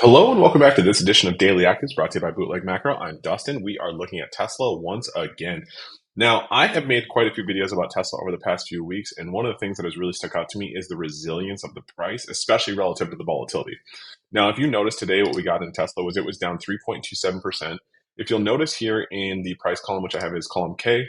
Hello and welcome back to this edition of Daily Actives brought to you by Bootleg Macro. I'm Dustin. We are looking at Tesla once again. Now, I have made quite a few videos about Tesla over the past few weeks, and one of the things that has really stuck out to me is the resilience of the price, especially relative to the volatility. Now, if you notice today, what we got in Tesla was it was down 3.27%. If you'll notice here in the price column, which I have is column K,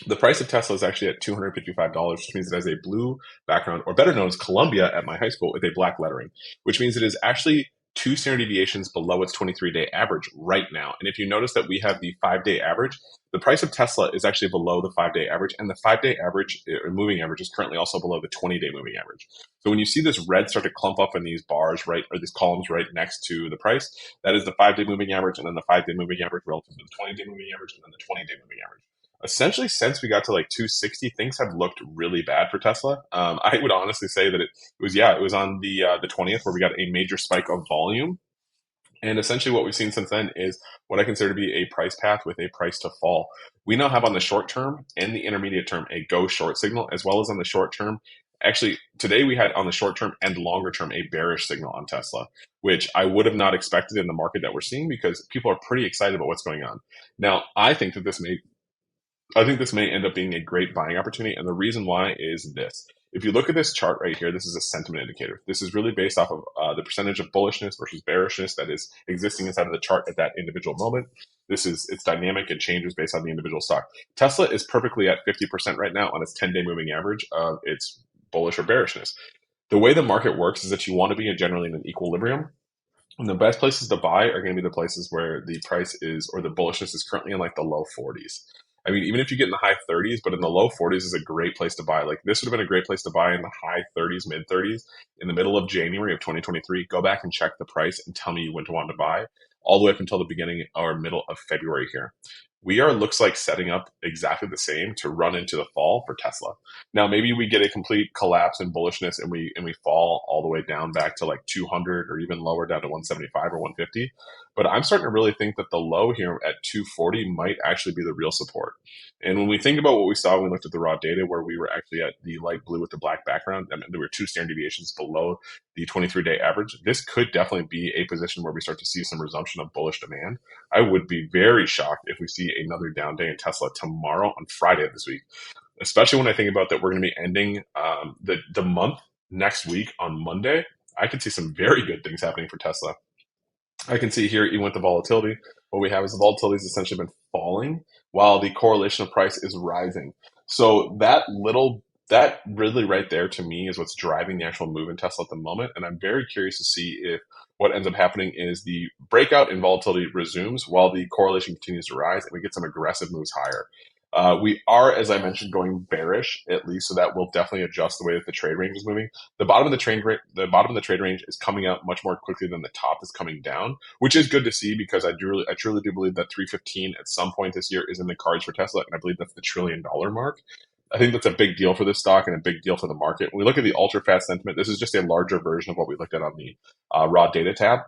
the price of Tesla is actually at $255, which means it has a blue background, or better known as Columbia at my high school, with a black lettering, which means it is actually two standard deviations below its 23-day average right now. And if you notice that we have the 5-day average, the price of Tesla is actually below the 5-day average, and the 5-day average, or moving average, is currently also below the 20-day moving average. So when you see this red start to clump up in these bars, right, or these columns right next to the price, that is the 5-day moving average, and then the 5-day moving average relative to the 20-day moving average, and then the 20-day moving average. Essentially, since we got to like 260, things have looked really bad for Tesla. I would honestly say that it was on the 20th where we got a major spike of volume. And essentially what we've seen since then is what I consider to be a price path with a price to fall. We now have on the short term and the intermediate term a go short signal, as well as on the short term. Actually, today we had on the short term and longer term a bearish signal on Tesla, which I would have not expected in the market that we're seeing because people are pretty excited about what's going on. Now, I think this may end up being a great buying opportunity. And the reason why is this. If you look at this chart right here, this is a sentiment indicator. This is really based off of the percentage of bullishness versus bearishness that is existing inside of the chart at that individual moment. It's dynamic and changes based on the individual stock. Tesla is perfectly at 50% right now on its 10-day moving average of its bullish or bearishness. The way the market works is that you want to be generally in an equilibrium. And the best places to buy are going to be the places where the price is, or the bullishness is currently in like the low 40s. I mean, even if you get in the high 30s, but in the low 40s is a great place to buy. Like this would have been a great place to buy in the high 30s, mid 30s in the middle of January of 2023. Go back and check the price and tell me when to want to buy all the way up until the beginning or middle of February here. We are, looks like, setting up exactly the same to run into the fall for Tesla. Now, maybe we get a complete collapse in bullishness and we fall all the way down back to like 200 or even lower down to 175 or 150. But I'm starting to really think that the low here at 240 might actually be the real support. And when we think about what we saw when we looked at the raw data, where we were actually at the light blue with the black background, I mean, there were two standard deviations below the 23-day average. This could definitely be a position where we start to see some resumption of bullish demand. I would be very shocked if we see another down day in Tesla tomorrow on Friday of this week, especially when I think about that we're going to be ending the month next week on Monday. I could see some very good things happening for Tesla. I can see here, even with the volatility, what we have is the volatility has essentially been falling while the correlation of price is rising. So that really right there to me is what's driving the actual move in Tesla at the moment. And I'm very curious to see if what ends up happening is the breakout in volatility resumes while the correlation continues to rise and we get some aggressive moves higher. We are, as I mentioned, going bearish at least, so that will definitely adjust the way that the trade range is moving. The bottom of the trade range is coming up much more quickly than the top is coming down, which is good to see because I truly do believe that 315 at some point this year is in the cards for Tesla, and I believe that's the $1 trillion mark. I think that's a big deal for this stock and a big deal for the market. When we look at the ultra fast sentiment, this is just a larger version of what we looked at on the raw data tab.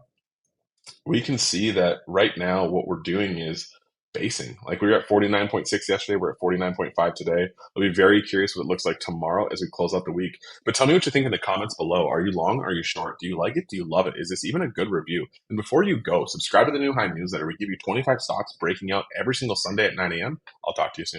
We can see that right now what we're doing is basing. Like we were at 49.6 yesterday, we're at 49.5 today. I'll be very curious what it looks like tomorrow as we close out the week. But tell me what you think in the comments below. Are you long? Are you short? Do you like it? Do you love it? Is this even a good review? And before you go, subscribe to the New High newsletter. We give you 25 stocks breaking out every single Sunday at 9 a.m. I'll talk to you soon.